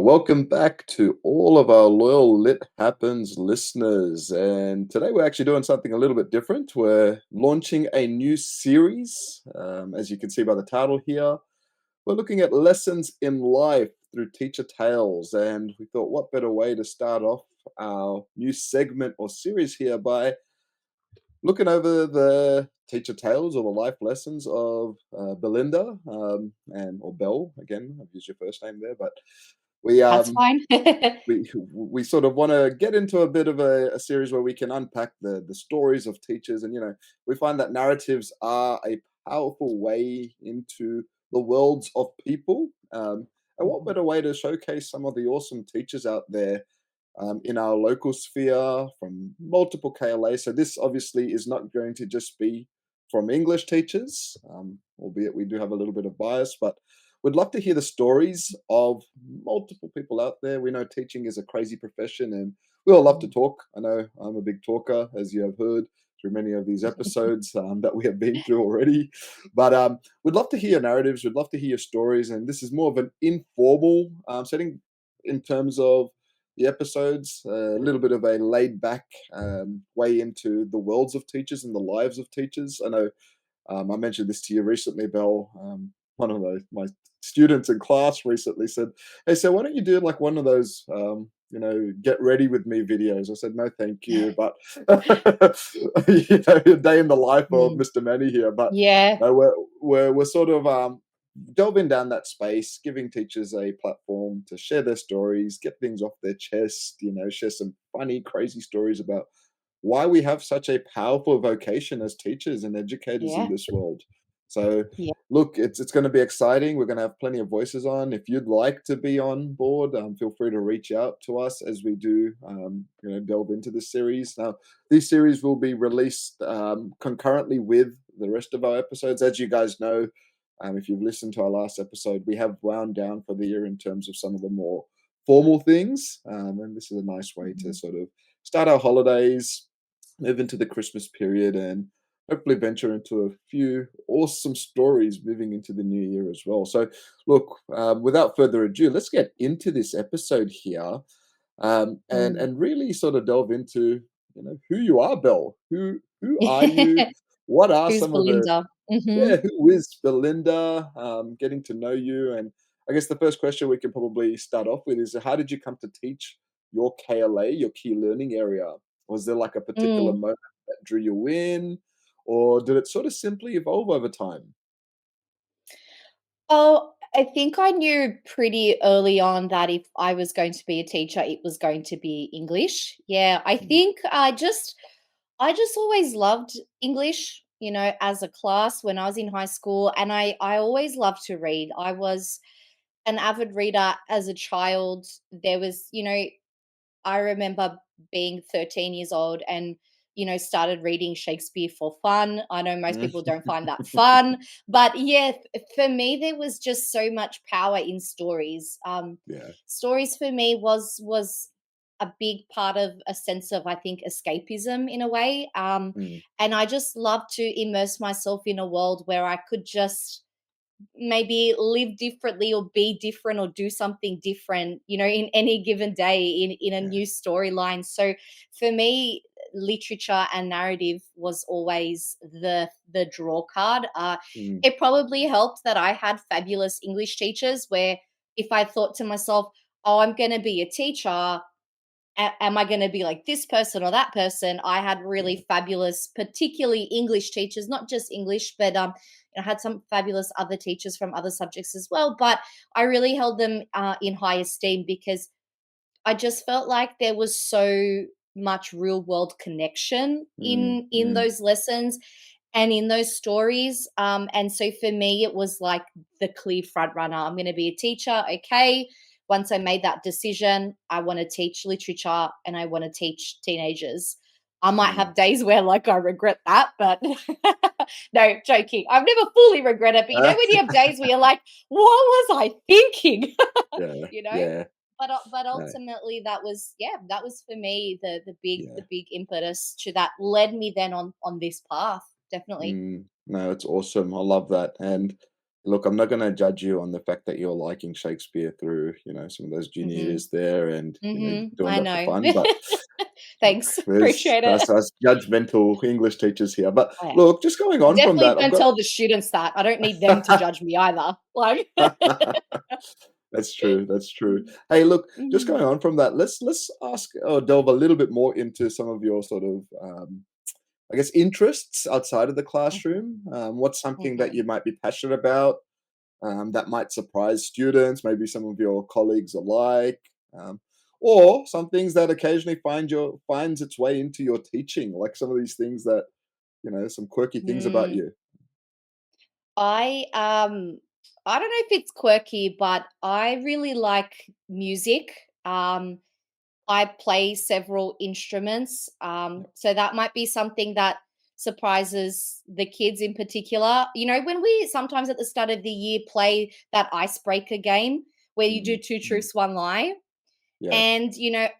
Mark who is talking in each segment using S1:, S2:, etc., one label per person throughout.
S1: Welcome back to all of our loyal Lit Happens listeners. And today we're actually doing something a little bit different. We're launching a new series. As you can see by the title here, we're looking at lessons in life through teacher tales. And we thought, what better way to start off our new segment or series here by looking over the teacher tales or the life lessons of Belinda and or Belle. Again, I've used your first name there, but we
S2: That's
S1: um
S2: fine.
S1: we sort of want to get into a bit of a series where we can unpack the stories of teachers, and we find that narratives are a powerful way into the worlds of people. And what
S2: Mhm.
S1: better way to showcase some of the awesome teachers out there in our local sphere from multiple KLAs. So this obviously is not going to just be from English teachers, albeit we do have a little bit of bias, but we'd love to hear the stories of multiple people out there. We know teaching is a crazy profession and we all love to
S2: Mm.
S1: talk. I know I'm a big talker, as you have heard through many of these episodes that we have been through already. But we'd love to hear your narratives. We'd love to hear your stories. And this is more of an informal setting in terms of the episodes, a little bit of a laid back way into the worlds of teachers and the lives of teachers. I know I mentioned this to you recently, Belle. One of my students in class recently said, "Hey, so why don't you do like one of those, get ready with me videos?" I said, "No, thank you." But a day in the life of
S2: Mm.
S1: Mr. Manny here. But
S2: Yeah,
S1: no, we're sort of delving down that space, giving teachers a platform to share their stories, get things off their chest. Share some funny, crazy stories about why we have such a powerful vocation as teachers and educators in
S2: yeah,
S1: this world. So,
S2: yeah.
S1: look, it's going to be exciting. We're going to have plenty of voices on. If you'd like to be on board, feel free to reach out to us as we do, delve into this series. Now, these series will be released concurrently with the rest of our episodes. As you guys know, if you've listened to our last episode, we have wound down for the year in terms of some of the more formal things, and this is a nice way to
S2: Mhm.
S1: sort of start our holidays, move into the Christmas period, and hopefully venture into a few awesome stories moving into the new year as well. So, look, without further ado, let's get into this episode here, and
S2: Mm.
S1: and really sort of delve into who you are, Belle. Who are you? What are
S2: Who's
S1: some of the
S2: Belinda?
S1: yeah,
S2: Mhm.
S1: who is Belinda? Getting to know you, and I guess the first question we can probably start off with is, how did you come to teach your KLA, your key learning area? Was there like a particular
S2: Mm.
S1: moment that drew you in, or did it sort of simply evolve over time?
S2: Oh, I think I knew pretty early on that if I was going to be a teacher, it was going to be English. Yeah, I
S1: Mm,
S2: think I just always loved English, as a class when I was in high school, and I always loved to read. I was an avid reader as a child. There was, I remember being 13 years old and started reading Shakespeare for fun. I know most
S1: mm,
S2: people don't find that fun, but yeah, for me there was just so much power in stories.
S1: yeah.
S2: Stories for me was a big part of a sense of, I think, escapism in a way.
S1: Mm,
S2: And I just love to immerse myself in a world where I could just maybe live differently or be different or do something different, in any given day in a
S1: yeah.
S2: new storyline. So for me, literature and narrative was always the draw card.
S1: Mm,
S2: It probably helped that I had fabulous English teachers where if I thought to myself, oh, I'm going to be a teacher, am I going to be like this person or that person? I had
S1: yeah.
S2: really fabulous, particularly English teachers, not just English, but I had some fabulous other teachers from other subjects as well. But I really held them in high esteem because I just felt like there was so much real world connection
S1: Mm,
S2: in
S1: mm,
S2: those lessons and in those stories. And so for me, it was like the clear front runner. I'm going to be a teacher. Okay. Once I made that decision, I want to teach literature and I want to teach teenagers. I might
S1: mm.
S2: have days where like I regret that, but no, joking. I've never fully regretted, but when you have days where you're like, what was I thinking?
S1: Yeah,
S2: you know?
S1: yeah,
S2: But
S1: no,
S2: ultimately that was for me the
S1: yeah.
S2: big impetus to that led me then on this path, definitely.
S1: No, it's awesome. I love that. And Look, I'm not gonna judge you on the fact that you're liking Shakespeare through, some of those junior
S2: Mhm.
S1: years there and,
S2: Mhm.
S1: doing
S2: I
S1: that for
S2: know.
S1: fun, but look,
S2: Thanks.
S1: there's
S2: Appreciate it.
S1: us judgmental English teachers here. But
S2: Oh, yeah.
S1: look, just going on from
S2: Definitely
S1: that, I've
S2: don't
S1: got
S2: tell the students that. I don't need them to judge me either. Like
S1: That's true, that's true. Hey, look, just going
S2: Mhm.
S1: on from that, let's ask or delve a little bit more into some of your sort of, I guess, interests outside of the
S2: Mhm.
S1: classroom. What's something that
S2: Mhm.
S1: you might be passionate about, that might surprise students, maybe some of your colleagues alike, um, or some things that occasionally finds its way into your teaching, like some of these things that, some quirky things about
S2: Mm.
S1: you.
S2: I um I don't know if it's quirky, but I really like music. I play several instruments. So that might be something that surprises the kids in particular. You know, when we sometimes at the start of the year play that icebreaker game where you do
S1: Mm,
S2: two
S1: mm,
S2: truths, one lie.
S1: yeah.
S2: And,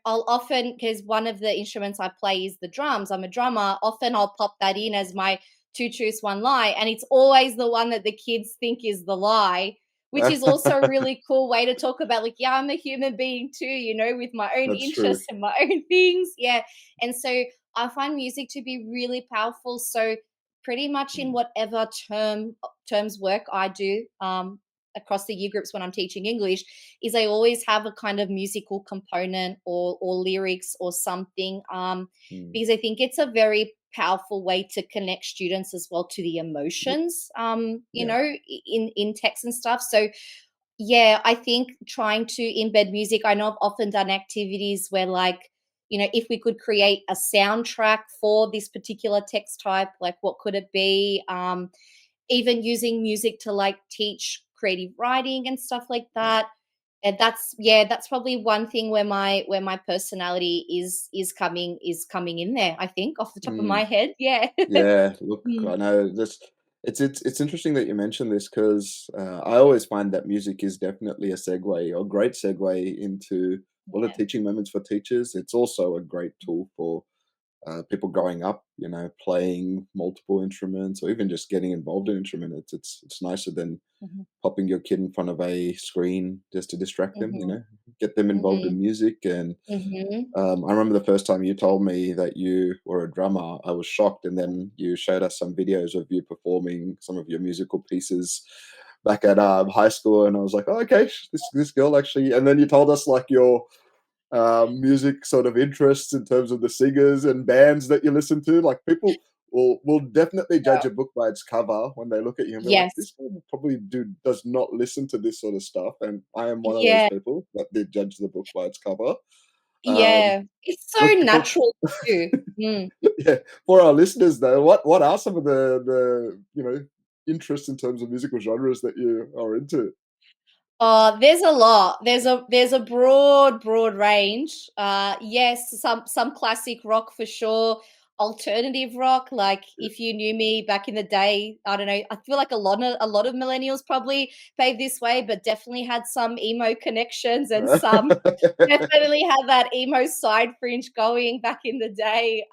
S2: I'll often, because one of the instruments I play is the drums, I'm a drummer, often I'll pop that in as my two truths, one lie. And it's always the one that the kids think is the lie, which is also a really cool way to talk about, like, yeah, I'm a human being too, with my own
S1: That's true.
S2: interests and my own things. Yeah. And so I find music to be really powerful. So pretty much in
S1: Mm,
S2: whatever terms work I do, across the year groups when I'm teaching English, is I always have a kind of musical component or lyrics or something,
S1: mm,
S2: because I think it's a very powerful way to connect students as well to the
S1: yeah,
S2: emotions,
S1: yeah,
S2: in text and stuff. So yeah, I think trying to embed music. I know I've often done activities where, like, if we could create a soundtrack for this particular text type, like what could it be? Even using music to, like, teach creative writing and stuff like
S1: yeah.
S2: that. And that's probably one thing where my personality is coming in there, I think, off the top of my
S1: Mm.
S2: head. Yeah.
S1: Yeah, look,
S2: Mm.
S1: I know this. It's interesting that you mentioned this because I always find that music is definitely a segue or great segue into all the
S2: Yeah.
S1: teaching moments for teachers. It's also a great tool for people growing up, playing multiple instruments or even just getting involved in instrument. It's nicer than
S2: Mhm.
S1: popping your kid in front of a screen just to distract them.
S2: Mhm.
S1: Get them involved
S2: Mhm.
S1: in music. And
S2: Mhm.
S1: I remember the first time you told me that you were a drummer, I was shocked, and then you showed us some videos of you performing some of your musical pieces back at high school, and I was like, "Oh, okay, this girl actually." And then you told us like your music sort of interests in terms of the singers and bands that you listen to. Like people will definitely judge a book by its cover when they look at you and be like,
S2: Yes.
S1: "This guy probably does not listen to this sort of stuff." And I am one of those
S2: Yeah.
S1: people that did judge the book by its cover. Um,
S2: Yeah. It's so
S1: look for
S2: natural too. Mm.
S1: yeah, for our listeners though, what are some of the interests in terms of musical genres that you are into?
S2: There's a lot. There's a broad range. Yes, some classic rock for sure. Alternative rock, like
S1: Yeah.
S2: if you knew me back in the day, I don't know. I feel like a lot of millennials probably paved this way, but definitely had some emo connections, and some definitely had that emo side fringe going back in the day.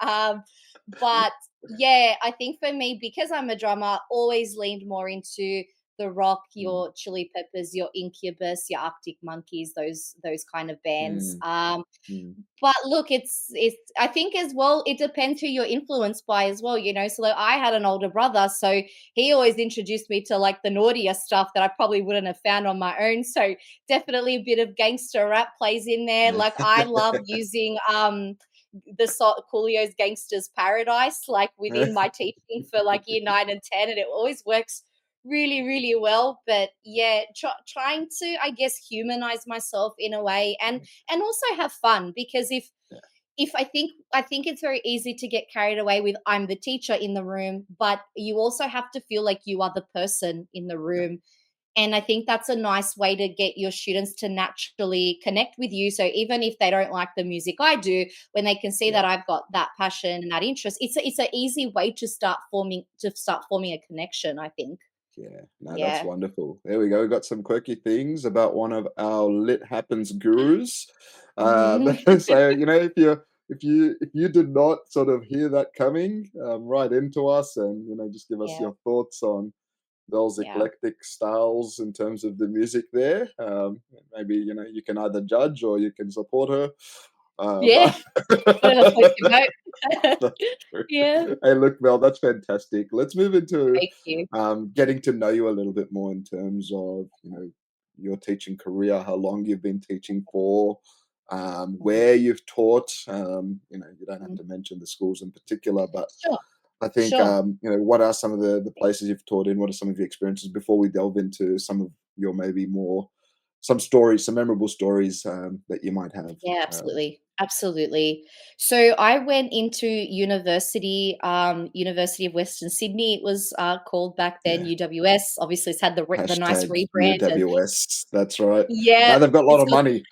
S2: But yeah, I think for me, because I'm a drummer, always leaned more into the rock,
S1: Mm,
S2: your Chili Peppers, your Incubus, your Arctic Monkeys, those kind of bands.
S1: mm, mm.
S2: But look, it's I think as well, it depends who you're influenced by as well. So like, I had an older brother, so he always introduced me to, like, the naughtier stuff that I probably wouldn't have found on my own. So definitely a bit of gangster rap plays in there. Like, I love using Coolio's Gangster's Paradise, like, within my teaching for, like, year 9 and 10, and it always works really, really well. But yeah, trying to, I guess, humanize myself in a way, and also have fun, because
S1: Yeah,
S2: if I think it's very easy to get carried away with, I'm the teacher in the room, but you also have to feel like you are the person in the
S1: yeah,
S2: room. And I think that's a nice way to get your students to naturally connect with you. So even if they don't like the music I do, when they can see
S1: yeah.
S2: that I've got that passion and that interest, it's an easy way to start forming a connection, I think.
S1: Yeah, no, that's
S2: Yeah.
S1: wonderful. There we go. We got some quirky things about one of our lit happens gurus.
S2: Mhm.
S1: So if you did not sort of hear that coming, write into us and just give us
S2: Yeah.
S1: your thoughts on Belle's
S2: Yeah.
S1: eclectic styles in terms of the music there. Maybe you can either judge or you can support her.
S2: Yeah.
S1: But
S2: Whatever floats your boat.
S1: that's true.
S2: Yeah.
S1: Hey, look, Mel, that's fantastic. Let's move into
S2: Thank you.
S1: getting to know you a little bit more in terms of your teaching career, how long you've been teaching for,
S2: Mhm,
S1: where you've taught. You don't have
S2: mhm.
S1: to mention the schools in particular, but
S2: Sure,
S1: I think
S2: sure.
S1: what are some of the places you've taught in? What are some of your experiences before we delve into some of your maybe more some stories, some memorable stories that you might have?
S2: Yeah,
S1: Um,
S2: absolutely. Absolutely. So I went into university, University of Western Sydney. It was called back then
S1: yeah.
S2: UWS. Obviously, it's had the nice
S1: Hashtag
S2: rebrand. And
S1: UWS. That's right.
S2: yeah,
S1: Now they've got a lot
S2: it's
S1: of
S2: got
S1: money.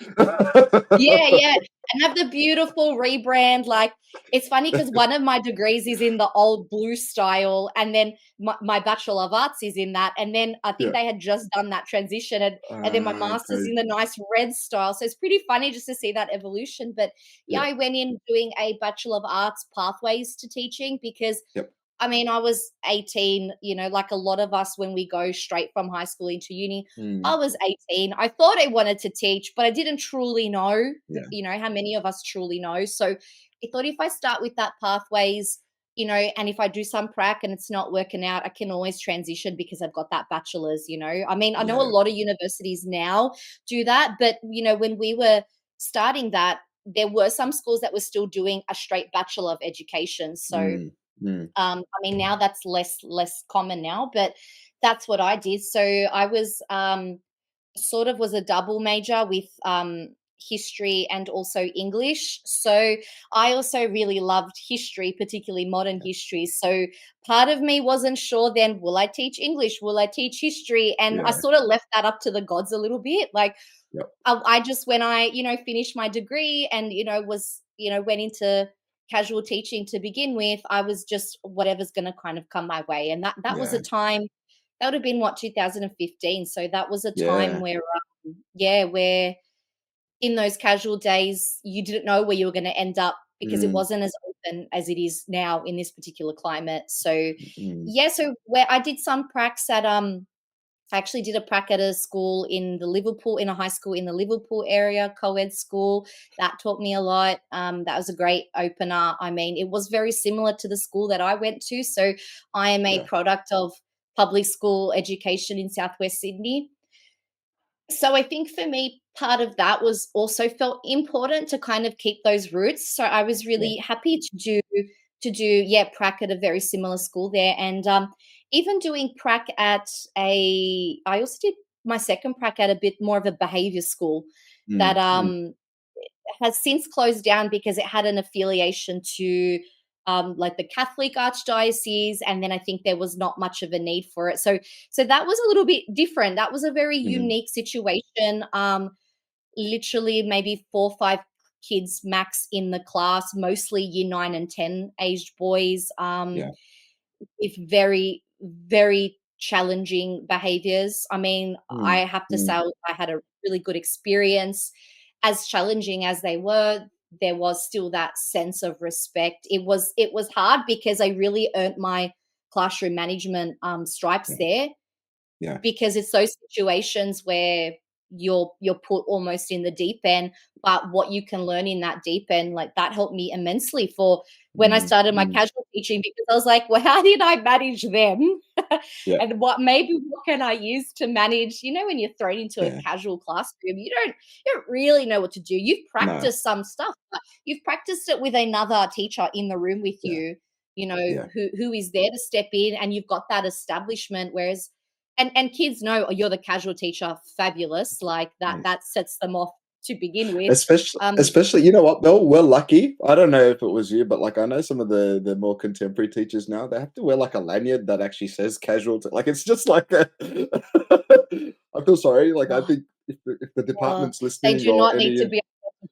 S2: yeah, yeah, and have the beautiful rebrand, like, it's funny because one of my degrees is in the old blue style, and then my Bachelor of Arts is in that, and then I think
S1: Yeah.
S2: they had just done that transition, and then my master's
S1: Okay.
S2: in the nice red style, so it's pretty funny just to see that evolution, but, yeah,
S1: Yeah.
S2: I went in doing a Bachelor of Arts pathways to teaching because
S1: Yep.
S2: I mean, I was 18, like a lot of us when we go straight from high school into uni.
S1: Mm,
S2: I was 18. I thought I wanted to teach, but I didn't truly know,
S1: yeah.
S2: how many of us truly know. So I thought if I start with that pathways, and if I do some prac and it's not working out, I can always transition because I've got that bachelor's. I mean, I know a
S1: Yeah.
S2: lot of universities now do that, but when we were starting that, there were some schools that were still doing a straight Bachelor of Education. So
S1: Mm, mm,
S2: I mean, now that's less common now, but that's what I did. So I was sort of was a double major with history and also English. So I also really loved history, particularly modern history. So part of me wasn't sure then, will I teach English? Will I teach history? And I
S1: yeah.
S2: sort of left that up to the gods a little bit. Like
S1: Yep.
S2: I just when I, finished my degree and, went into casual teaching to begin with, I was just whatever's going to kind of come my way. And that was
S1: Yeah.
S2: a time that would have been what 2015. So that was a time
S1: Yeah.
S2: where yeah, where in those casual days you didn't know where you were going to end up because it
S1: Mm,
S2: wasn't as open as it is now in this particular climate. So
S1: mm,
S2: yeah, so where I did some pracs at I actually did a prac at a school in a high school in the Liverpool area, co-ed school. That taught me a lot. That was a great opener. I mean, it was very similar to the school that I went to. So I am a
S1: yeah.
S2: product of public school education in Southwest Sydney. So I think for me, part of that was also felt important to kind of keep those roots. So I was
S1: Yeah.
S2: really happy to do prac at a very similar school there, and even doing prac at I also did my second prac at a bit more of a behaviour school that
S1: Mm, mm,
S2: has since closed down because it had an affiliation to like the Catholic Archdiocese, and then I think there was not much of a need for it. So that was a little bit different. That was a very
S1: mm,
S2: unique situation. Literally maybe 4 or 5 kids max in the class, mostly year 9 and 10 aged boys.
S1: yeah.
S2: With very, very challenging behaviors. I mean, I
S1: Mm,
S2: have to say
S1: mm,
S2: I had a really good experience. As challenging as they were, there was still that sense of respect. It was hard because I really earned my classroom management stripes
S1: yeah.
S2: there
S1: Yeah.
S2: because it's those situations where you're put almost in the deep end, but what you can learn in that deep end, like, that helped me immensely for when I
S1: Mm,
S2: started my
S1: mm,
S2: casual teaching because I was like, "Well, how did I manage them?
S1: yeah.
S2: And what can I use to manage?" When you're thrown into a
S1: Yeah.
S2: casual classroom, you don't really know what to do. You've
S1: No.
S2: practiced some stuff, but you've practiced it with another teacher in the room with
S1: Yeah.
S2: you,
S1: Yeah.
S2: who is there to step in, and you've got that establishment, whereas and kids know, "Oh, you're the casual teacher, fabulous," like, that sets them off to begin with. Um
S1: Especially, you know what, Bill? We're lucky. I don't know if it was you, but like I know some of the more contemporary teachers now, they have to wear like a lanyard that actually says casual. Like it's just like a I feel sorry. Like I
S2: oh,
S1: think if the
S2: oh,
S1: department's
S2: they
S1: listening
S2: do
S1: or
S2: not need to
S1: any
S2: be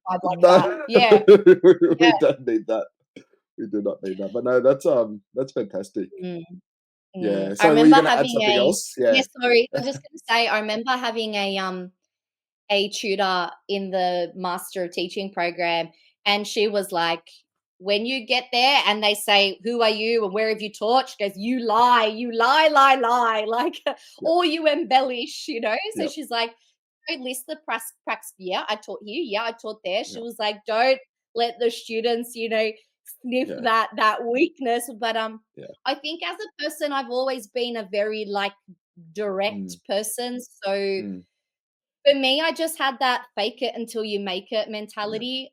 S2: identified like that.
S1: no,
S2: Yeah, yeah.
S1: we don't need that. We do not need that. But no, that's fantastic.
S2: Mm,
S1: Yeah.
S2: I
S1: So were you
S2: remember
S1: gonna add
S2: having
S1: something else?
S2: yeah,
S1: Yeah.
S2: sorry, I was just gonna say, I remember having a tutor in the Master of Teaching program, and she was like when you get there and they say, "Who are you and where have you taught?" She goes, you lie, lie, lie, like,
S1: Yeah.
S2: or you embellish, you know? So
S1: Yeah.
S2: she's like, "Don't list the practice. Yeah, I taught here. Yeah, I taught there." She
S1: Yeah.
S2: was like, "Don't let the students, sniff
S1: Yeah.
S2: that weakness." But
S1: Yeah.
S2: I think as a person, I've always been a very like direct
S1: Mm.
S2: person. So
S1: Mm.
S2: for me, I just had that fake it until you make it
S1: Yeah.
S2: mentality,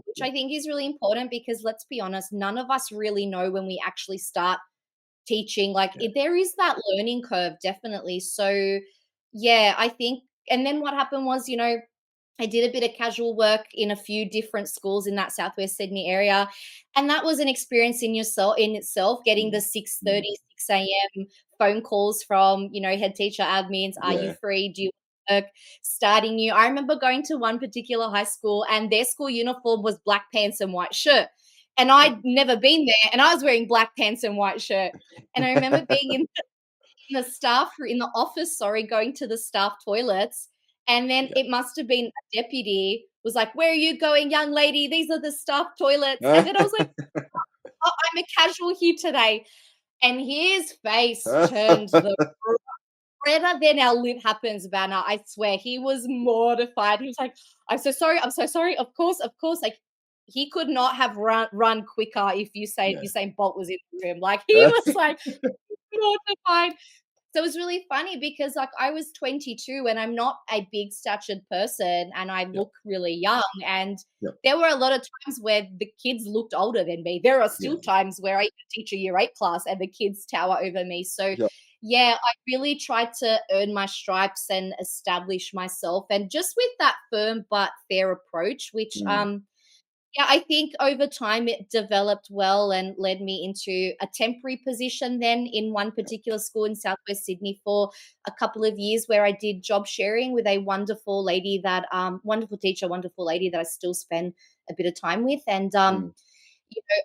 S2: which
S1: Yeah.
S2: I think is really important because let's be honest, none of us really know when we actually start teaching. Like
S1: Yeah.
S2: there is that learning curve, definitely. So yeah, I think, and then what happened was, I did a bit of casual work in a few different schools in that Southwest Sydney area. And that was an experience in itself, getting the
S1: Mm. Mm.
S2: 6:30, 6 a.m. phone calls from, head teacher admins. Are you
S1: Yeah.
S2: free? Do you work? Starting new. I remember going to one particular high school and their school uniform was black pants and white shirt. And
S1: Yeah.
S2: I'd never been there and I was wearing black pants and white shirt. And I remember being in the office, sorry, going to the staff toilets, and then
S1: Yeah.
S2: it must have been a deputy was like, "Where are you going, young lady? These are the staff toilets." And then I was like, "Oh, I'm a casual here today." And his face turned the redder than our lip happens banner. I swear he was mortified. He was like, "I'm so sorry. I'm so sorry. Of course, of course." Like he could not have run quicker if
S1: Yeah.
S2: Usain Bolt was in the room. Like he was like mortified. So it was really funny because like I was 22 and I'm not a big statured person and I
S1: Yeah.
S2: look really young. And
S1: Yeah.
S2: there were a lot of times where the kids looked older than me. There are
S1: Yeah.
S2: still times where I used to teach a year 8 class and the kids tower over me. So
S1: Yeah.
S2: yeah, I really tried to earn my stripes and establish myself and just with that firm but fair approach, which
S1: Mm.
S2: yeah, I think over time it developed well and led me into a temporary position then in one particular school in Southwest Sydney for a couple of years where I did job sharing with a wonderful lady that wonderful teacher, wonderful lady that I still spend a bit of time with. And
S1: Mm.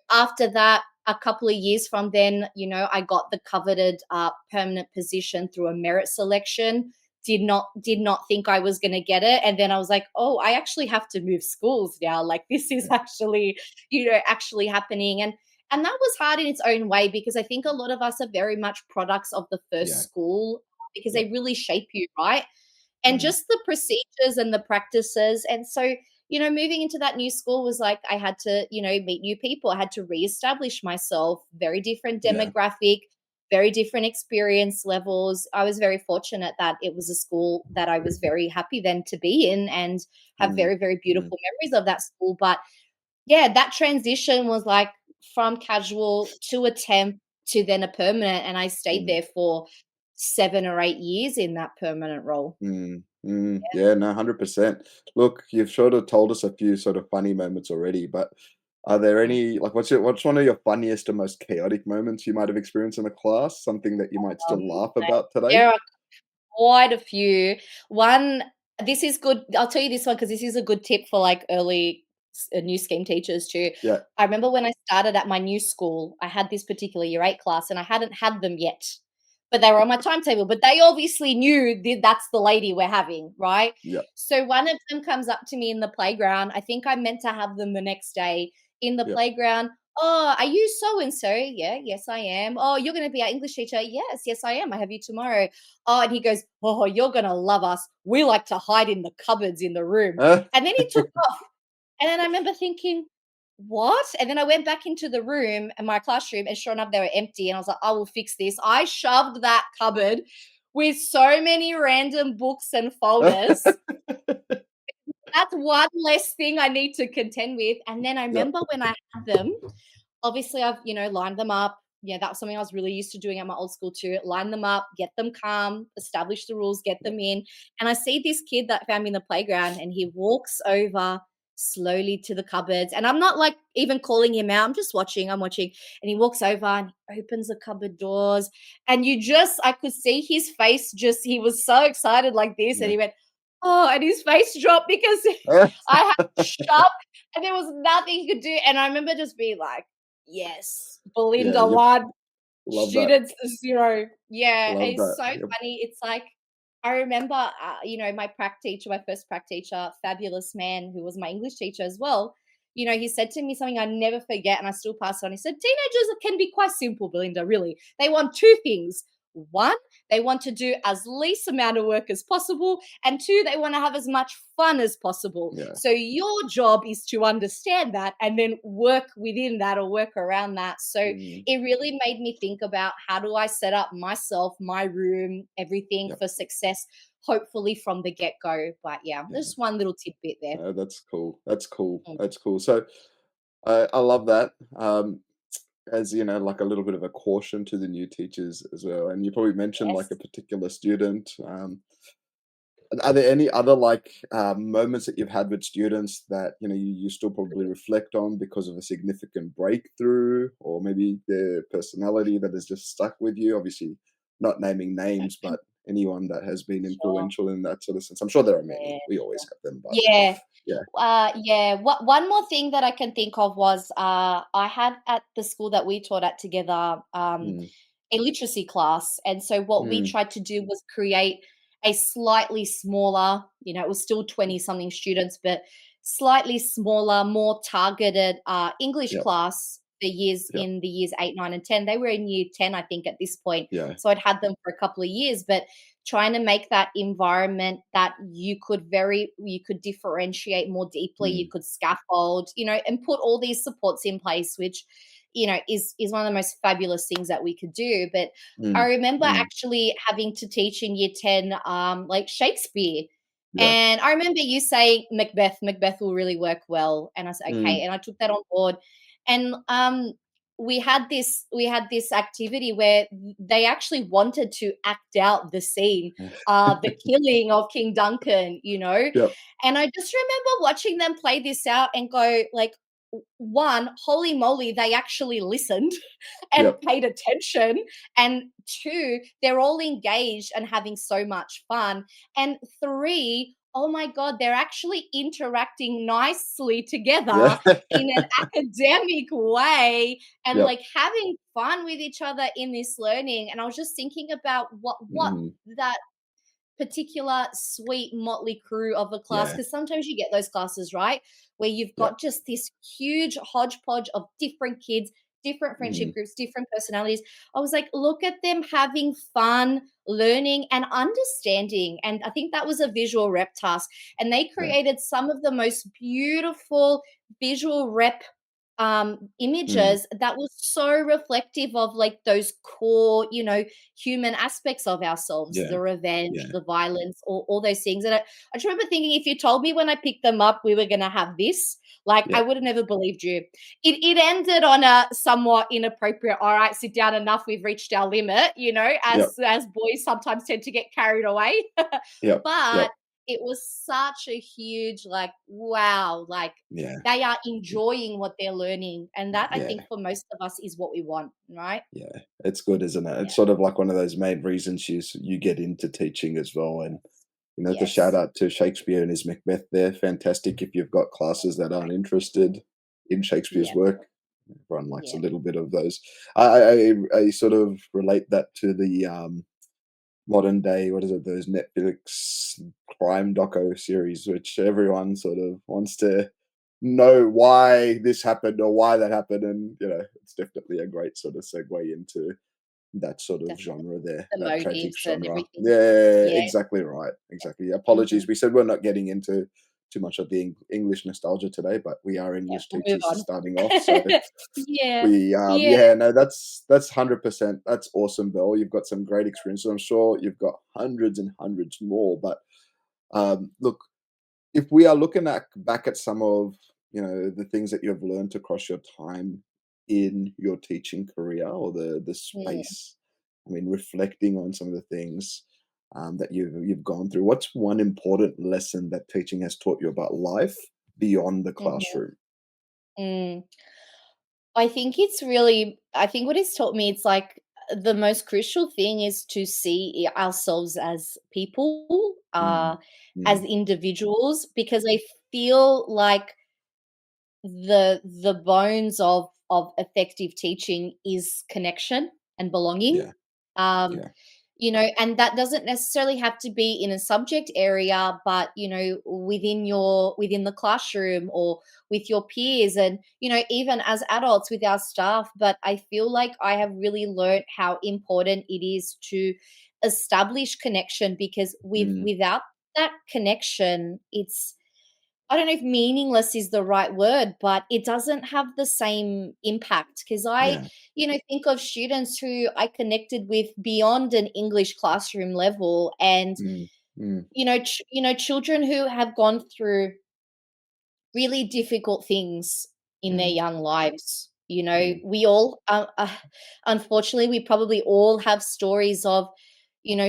S2: after that, a couple of years from then, I got the coveted permanent position through a merit selection. Did not think I was going to get it, and then I was like, oh, I actually have to move schools now. Like this is
S1: Yeah.
S2: actually, actually happening, and that was hard in its own way because I think a lot of us are very much products of the first
S1: Yeah.
S2: school because
S1: Yeah.
S2: they really shape you, right? And
S1: Mm.
S2: just the procedures and the practices. And so, moving into that new school was like I had to, meet new people. I had to reestablish myself, very different
S1: Yeah.
S2: demographic, very different experience levels. I was very fortunate that it was a school that I was very happy then to be in and have
S1: Mm.
S2: very, very
S1: Mm.
S2: beautiful memories of that school. But yeah, that transition was like from casual to a temp to then a permanent. And I stayed
S1: Mm.
S2: there for 7 or 8 years in that permanent role.
S1: Mm, mm, yeah, no, 100%. Look, you've sort of told us a few sort of funny moments already, but are there any like what's one of your funniest and most chaotic moments you might have experienced in a class? Something that you might
S2: Um,
S1: still laugh about today?
S2: there are quite a few. One, this is good. I'll tell you this one because this is a good tip for like early new scheme teachers too.
S1: Yeah,
S2: I remember when I started at my new school, I had this particular year 8 class and I hadn't had them yet, but they were on my timetable. But they obviously knew that's the lady we're having, right?
S1: yeah,
S2: So one of them comes up to me in the playground. I think I meant to have them the next day in the
S1: yeah.
S2: playground. "Oh, are you so and so?" "Yeah, yes, I am." "Oh, you're going to be our English teacher?" "Yes, yes, I am. I have you tomorrow." "Oh," and he goes, "Oh, you're going to love us. We like to hide in the cupboards in the room."
S1: Huh?
S2: And then he took off. And then I remember thinking, "What?" And then I went back into the room and my classroom, and sure enough, they were empty. And I was like, "I will fix this." I shoved that cupboard with so many random books and folders. That's one less thing I need to contend with. And then I
S1: Yeah,
S2: remember when I had them, obviously I've, lined them up. Yeah, that was something I was really used to doing at my old school too. Line them up, get them calm, establish the rules, get
S1: yeah,
S2: them in. And I see this kid that found me in the playground and he walks over slowly to the cupboards. And I'm not like even calling him out. I'm just watching. I'm watching. And he walks over and he opens the cupboard doors. And I could see his face he was so excited like this. And
S1: yeah.
S2: he went, "Oh," and his face dropped because
S1: Huh?
S2: I had to shove and there was nothing he could do. And I remember just being like, "Yes,
S1: Yeah,
S2: Belinda
S1: you
S2: 1,
S1: love that.
S2: students 0." Yeah,
S1: Love
S2: it's
S1: that.
S2: so
S1: Yep.
S2: funny. It's like I remember, my prac teacher, my first prac teacher, fabulous man who was my English teacher as well. he said to me something I never forget, and I still pass it on. He said, "Teenagers can be quite simple, Belinda, really. They want two things. One, they want to do as least amount of work as possible. And two, they want to have as much fun as possible.
S1: Yeah.
S2: So your job is to understand that and then work within that or work around that." So
S1: Mm,
S2: it really made me think about, how do I set up myself, my room, everything
S1: yep.
S2: for success, hopefully from the get go. But yeah,
S1: Yeah.
S2: there's one little tidbit there.
S1: That's cool. That's cool.
S2: Mm.
S1: That's cool. So I love that. As you know, like a little bit of a caution to the new teachers as well. And you probably mentioned like
S2: Yes.
S1: a particular student. Are there any other like moments that you've had with students that you still probably reflect on because of a significant breakthrough, or maybe their personality that has just stuck with you? Obviously, not naming names, but anyone that has been
S2: Sure.
S1: influential in that sort of sense. I'm sure there are many.
S2: Yeah.
S1: We always have them, but
S2: Yeah.
S1: yeah.
S2: Yeah. One more thing that I can think of was, I had at the school that we taught at together,
S1: Mm,
S2: a literacy class. And so what we
S1: mm,
S2: tried to do was create a slightly smaller, it was still 20 something students, but slightly smaller, more targeted English
S1: yep,
S2: class for years,
S1: yep,
S2: in the years 8, 9, and 10. They were in year 10, I think, at this point.
S1: yeah,
S2: So I'd had them for a couple of years, but trying to make that environment that you could differentiate more deeply, you
S1: mm,
S2: could scaffold, and put all these supports in place, which is one of the most fabulous things that we could do. But I
S1: mm,
S2: remember
S1: mm,
S2: actually having to teach in year 10, like Shakespeare.
S1: yeah,
S2: And I remember you saying Macbeth will really work well. And I said, okay.
S1: mm,
S2: And I took that on board. And we had this activity where they actually wanted to act out the scene, the killing of King Duncan.
S1: yep,
S2: And I just remember watching them play this out and go, like, one, holy moly, they actually listened and
S1: yep,
S2: paid attention. And two, they're all engaged and having so much fun. And three, oh my God, they're actually interacting nicely together
S1: yeah,
S2: in an academic way, and
S1: yep,
S2: like having fun with each other in this learning. And I was just thinking about what
S1: mm,
S2: that particular sweet motley crew of a class,
S1: yeah,
S2: because sometimes you get those classes, right, where you've
S1: yep,
S2: got just this huge hodgepodge of different kids, different
S1: mm,
S2: friendship groups, different personalities. I was like, look at them having fun, learning and understanding. And I think that was a visual rep task, and they
S1: yeah,
S2: created some of the most beautiful visual rep
S1: mm,
S2: images that was so reflective of like those core, human aspects of ourselves,
S1: yeah,
S2: the revenge,
S1: yeah,
S2: the violence, all those things. And I just remember thinking, if you told me when I picked them up we were going to have this, like, I
S1: yep,
S2: would have never believed you. It ended on a somewhat inappropriate, all right, sit down, enough, we've reached our limit,
S1: yep,
S2: as boys sometimes tend to get carried away.
S1: yep,
S2: But
S1: yep,
S2: it was such a huge, like, wow, like,
S1: yeah,
S2: they are enjoying what they're learning, and that, I think,
S1: yeah,
S2: for most of us is what we want, right?
S1: yeah. It's good, isn't it? It's
S2: Yeah.
S1: sort of like one of those main reasons you get into teaching as well. And the shout
S2: Yes.
S1: out to Shakespeare and his Macbeth there. Fantastic if you've got classes that aren't
S2: Great.
S1: interested in Shakespeare's
S2: Yeah.
S1: work. Everyone likes a
S2: Yeah.
S1: little bit of those. I sort of relate that to the modern day, what is it, those Netflix crime doco series, which everyone sort of wants to know why this happened or why that happened. And it's definitely a great sort of segue into that sort of
S2: Definitely.
S1: genre there,
S2: The
S1: that tragic
S2: motives and
S1: genre.
S2: everything.
S1: Yeah,
S2: Yeah.
S1: exactly right. Exactly.
S2: Mhm.
S1: Apologies. We said we're not getting into too much of the English nostalgia today, but we are
S2: Yeah,
S1: English
S2: we'll move
S1: teachers
S2: on.
S1: starting off. So
S2: Yeah.
S1: we
S2: Yeah.
S1: yeah, no, that's 100%. That's awesome, Bill. You've got some great experiences. I'm sure you've got hundreds and hundreds more. But look, if we are looking at back at some of the things that you've learned across your time in your teaching career, or the
S2: Mm,
S1: space, I mean, reflecting on some of the things that you've gone through, what's one important lesson that teaching has taught you about life beyond the
S2: mhm,
S1: classroom?
S2: mm. I think what it's taught me, it's like, the most crucial thing is to see ourselves as people,
S1: Mm,
S2: as
S1: mm,
S2: individuals, because I feel like the bones of effective teaching is connection and belonging.
S1: yeah,
S2: Um,
S1: yeah,
S2: and that doesn't necessarily have to be in a subject area, but within the classroom or with your peers, and even as adults with our staff. But I feel like I have really learned how important it is to establish connection, because
S1: mm,
S2: without that connection, it's, I don't know if meaningless is the right word, but it doesn't have the same impact, because
S1: yeah,
S2: think of students who I connected with beyond an English classroom level, and
S1: mm, mm,
S2: children who have gone through really difficult things in their
S1: mm,
S2: young lives.
S1: mm,
S2: We all, unfortunately, we probably all have stories of,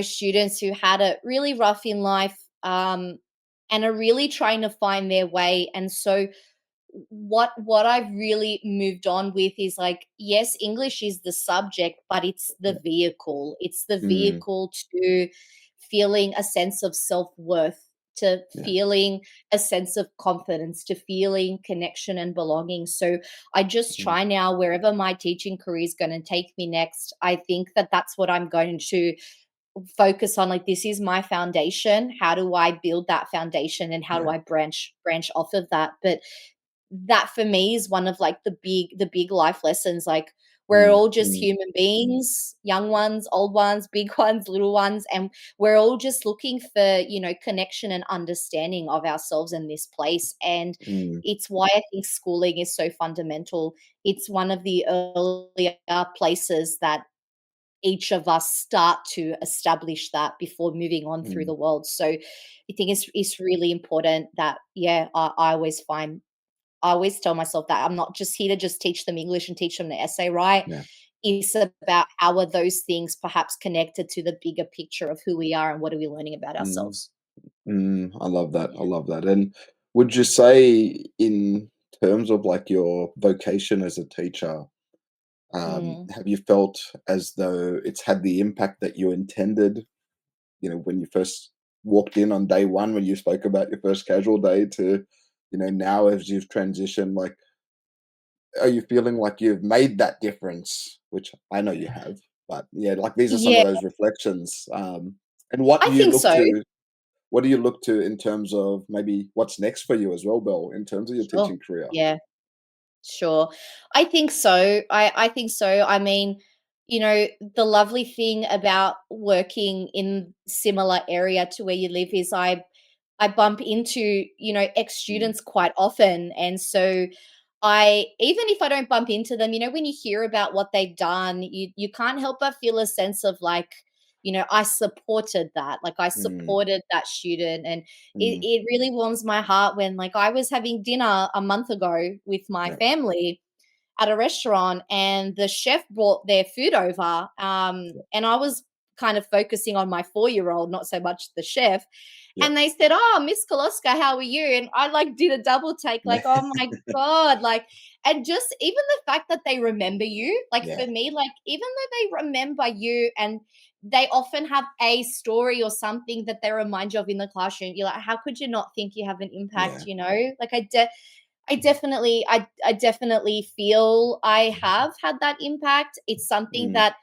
S2: students who had it really rough in life, and are really trying to find their way. And so, what I've really moved on with is, like, yes, English is the subject, but it's the
S1: yeah,
S2: vehicle. It's the
S1: mm,
S2: vehicle to feeling a sense of self-worth, to
S1: yeah,
S2: feeling a sense of confidence, to feeling connection and belonging. So I just
S1: mm,
S2: try now, wherever my teaching career is going to take me next, I think that that's what I'm going to focus on. Like, this is my foundation. How do I build that foundation, and how do
S1: yeah,
S2: I branch off of that? But that for me is one of, like, the big life lessons. Like, we're
S1: mm,
S2: all just
S1: mm,
S2: human beings, young ones, old ones, big ones, little ones, and we're all just looking for, connection and understanding of ourselves in this place. And
S1: mm,
S2: it's why I think schooling is so fundamental. It's one of the earlier places that each of us start to establish that before moving on through
S1: mm,
S2: the world. So I think it's really important that, yeah, I always tell myself that I'm not just here to just teach them English and teach them the essay right.
S1: yeah,
S2: It's about how are those things perhaps connected to the bigger picture of who we are and what are we learning about
S1: mm,
S2: ourselves.
S1: I love that. I
S2: Yeah.
S1: love that. And would you say, in terms of like your vocation as a teacher,
S2: Mm.
S1: have you felt as though it's had the impact that you intended? When you first walked in on day one, when you spoke about your first casual day to, now as you've transitioned, like, are you feeling like you've made that difference? Which I know you have, but yeah, like these are some
S2: Yeah,
S1: of those reflections. And what
S2: I
S1: do you
S2: think
S1: look
S2: so.
S1: to? What do you look to in terms of maybe what's next for you as well, Bill, in terms of your
S2: Sure.
S1: teaching career?
S2: Yeah. Sure. I think so. I think so. I mean, the lovely thing about working in similar area to where you live is I bump into,
S1: Mm,
S2: ex-students quite often. And so I, even if I don't bump into them, when you hear about what they've done, you can't help but feel a sense of, like, I supported that. Like, I
S1: mm,
S2: supported that student. And
S1: mm,
S2: it really warms my heart when, like, I was having dinner a month ago with my
S1: yeah,
S2: family at a restaurant, and the chef brought their food over,
S1: yeah,
S2: and I was kind of focusing on my 4-year-old, not so much the chef.
S1: yeah,
S2: And they said, "Oh, Miss Koloska, how are you?" And I, like, did a double take, like, "Oh my god!" Like, and just even the fact that they remember you, like,
S1: yeah,
S2: for me, like, even though they remember you, and they often have a story or something that they remind you of in the classroom, you're like, how could you not think you have an impact?
S1: yeah,
S2: Like, I definitely feel I have had that impact. It's something
S1: mm,
S2: that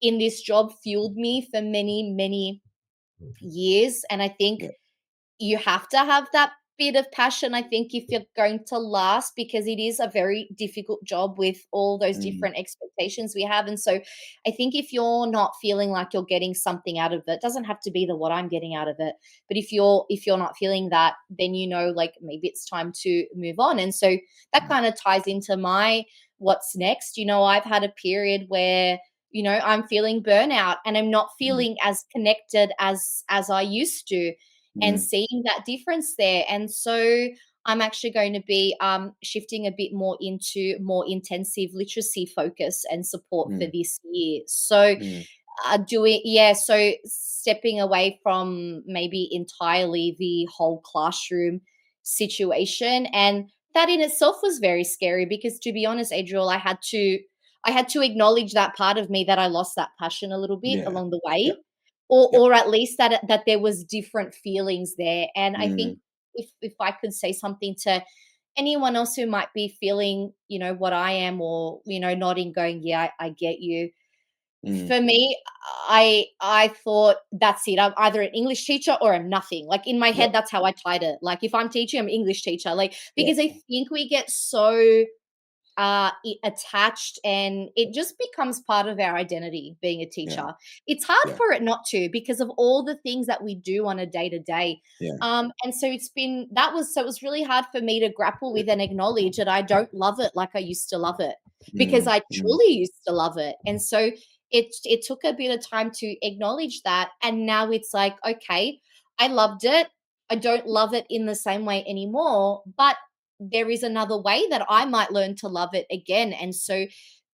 S2: in this job fueled me for many, many years. And I think
S1: yeah,
S2: you have to have that bit of passion, I think, if you're going to last, because it is a very difficult job with all those
S1: mm,
S2: different expectations we have. And so I think if you're not feeling like you're getting something out of it, doesn't have to be the what I'm getting out of it, but if you're not feeling that, then, like, maybe it's time to move on. And so that
S1: mm,
S2: kind of ties into my what's next. I've had a period where, I'm feeling burnout, and I'm not
S1: mm,
S2: feeling as connected as I used to, and
S1: mm,
S2: seeing that difference there. And so I'm actually going to be shifting a bit more into more intensive literacy focus and support for
S1: mm,
S2: this year. So
S1: mm,
S2: so stepping away from maybe entirely the whole classroom situation. And that in itself was very scary, because, to be honest, Adriel, I had to acknowledge that part of me, that I lost that passion a little bit
S1: yeah,
S2: along the
S1: yep,
S2: way, or
S1: yep,
S2: at least that there was different feelings there. And I think,
S1: mm,
S2: if I could say something to anyone else who might be feeling, what I am, or, nodding, going, yeah, I get you.
S1: Mm.
S2: for me, I thought that's it. I'm either an English teacher or I'm nothing. Like in my
S1: Yep.
S2: head, that's how I tied it. Like if I'm teaching, I'm an English teacher. Like
S1: Yep.
S2: because I think we get so attached, and it just becomes part of our identity being a
S1: Yeah.
S2: teacher. It's hard
S1: Yeah.
S2: for it not to because of all the things that we do on a day to day.
S1: Yeah.
S2: And so it was really hard for me to grapple with and acknowledge that I don't love it like I used to love it, because
S1: Mm.
S2: I
S1: Mm.
S2: truly used to love it. And so it took a bit of time to acknowledge that, and now it's like, okay, I loved it. I don't love it in the same way anymore, but there is another way that I might learn to love it again. And so,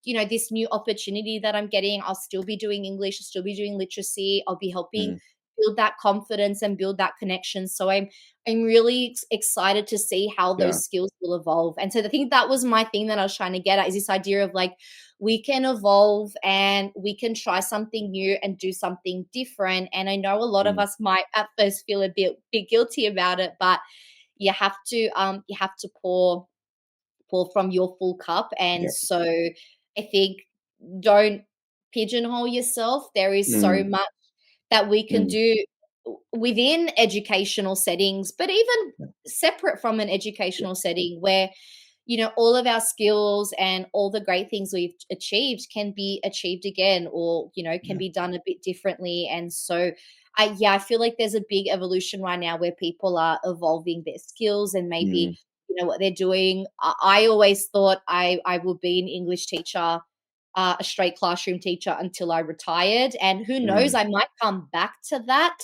S2: this new opportunity that I'm getting, I'll still be doing English, I'll still be doing literacy, I'll be helping
S1: Mm.
S2: build that confidence and build that connection. So I'm really excited to see how
S1: Yeah.
S2: those skills will evolve. And so I think that was my thing that I was trying to get at, is this idea of like we can evolve and we can try something new and do something different. And I know a lot of
S1: Mm.
S2: us might at first feel a bit guilty about it, but you have to pour from your full cup. And
S1: Yep.
S2: so I think, don't pigeonhole yourself. There is so
S1: Mm.
S2: much that we can
S1: Mm.
S2: do within educational settings, but even
S1: Yeah.
S2: separate from an
S1: Yeah.
S2: educational setting, where all of our skills and all the great things we've achieved can be achieved again, or can
S1: Yeah.
S2: be done a bit differently. And so I feel like there's a big evolution right now where people are evolving their skills, and maybe
S1: Mm.
S2: what they're doing. I always thought I would be an English teacher, a straight classroom teacher, until I retired. And who knows,
S1: Mm.
S2: I might come back to that.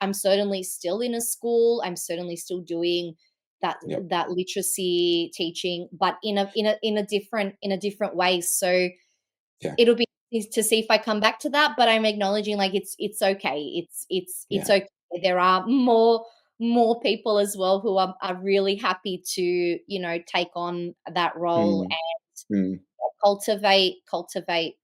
S2: I'm certainly still in a school. I'm certainly still doing that
S1: Yep.
S2: that literacy teaching, but in a different way. So
S1: Yeah.
S2: it'll be is to see if I come back to that, but I'm acknowledging like it's okay. It's
S1: Yeah.
S2: okay. There are more people as well who are really happy to, take on that role
S1: Mm. Mm.
S2: and cultivate,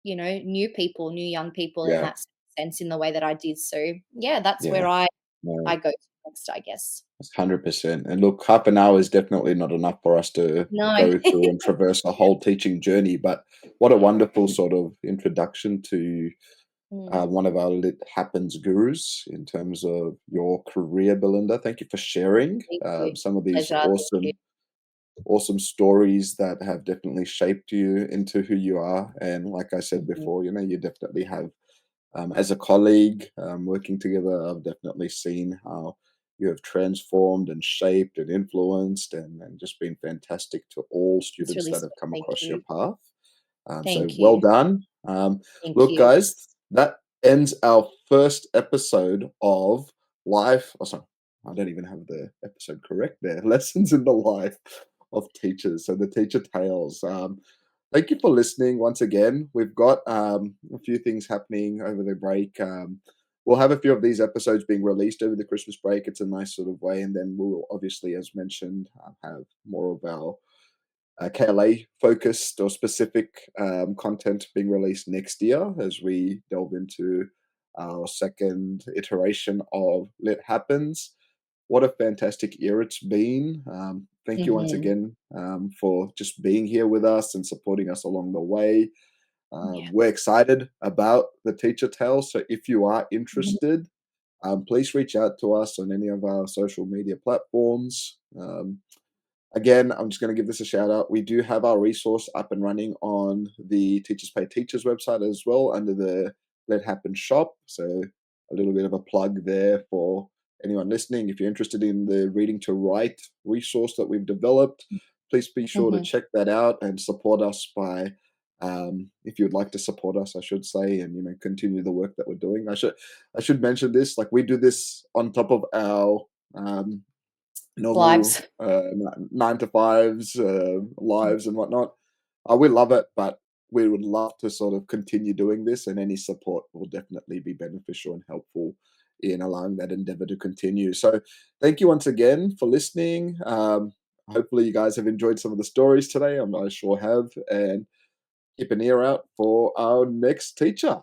S2: new people, new young people in
S1: Yeah.
S2: that sense, in the way that I did. So yeah, that's where
S1: Yeah.
S2: I
S1: No.
S2: go to next, I guess.
S1: That's 100%. And look, half an hour is definitely not enough for us to
S2: No.
S1: go through and traverse a whole teaching journey. But what a wonderful sort of introduction to
S2: Mm,
S1: one of our Lit Happens gurus in terms of your career, Belinda. Thank you for sharing
S2: thank you.
S1: some of these
S2: Pleasure. Thank you.
S1: awesome stories that have definitely shaped you into who you are. And like I said
S2: Mhm.
S1: before, you definitely have, as a colleague, working together, I've definitely seen how you have transformed and shaped and influenced and just been fantastic to all
S2: It's
S1: students
S2: really
S1: that have
S2: sweet.
S1: come
S2: Thank
S1: across your
S2: you.
S1: path. So
S2: Thank
S1: well
S2: you.
S1: done.
S2: Thank
S1: Look,
S2: you.
S1: guys, that ends our first episode of Life. Oh, sorry, I don't even have the episode correct there. Lessons in the Life of Teachers. So the Teacher Tales. Thank you for listening once again. We've got a few things happening over the break. We'll have a few of these episodes being released over the Christmas break. It's a nice sort of way. And then we'll obviously, as mentioned, have more of our KLA focused or specific content being released next year as we delve into our second iteration of Lit Happens. What a fantastic year it's been. Thank you once
S2: Mhm.
S1: again for just being here with us and supporting us along the way.
S2: Yeah.
S1: We're excited about the Teacher Tale. So if you are
S2: Mhm.
S1: interested, please reach out to us on any of our social media platforms. Again, I'm just going to give this a shout out. We do have our resource up and running on the Teachers Pay Teachers website as well under the Let Happen shop. So a little bit of a plug there for anyone listening. If you're interested in the Reading to Write resource that we've developed, please be sure to
S2: Mhm.
S1: check that out and support us by, if you'd like to support us, I should say, and continue the work that we're doing. I should mention this. Like we do this on top of our normal
S2: Lives.
S1: 9 to 5s, lives and whatnot. We love it, but we would love to sort of continue doing this, and any support will definitely be beneficial and helpful in allowing that endeavor to continue. So, thank you once again for listening. Hopefully, you guys have enjoyed some of the stories today. I sure have, and keep an ear out for our next teacher.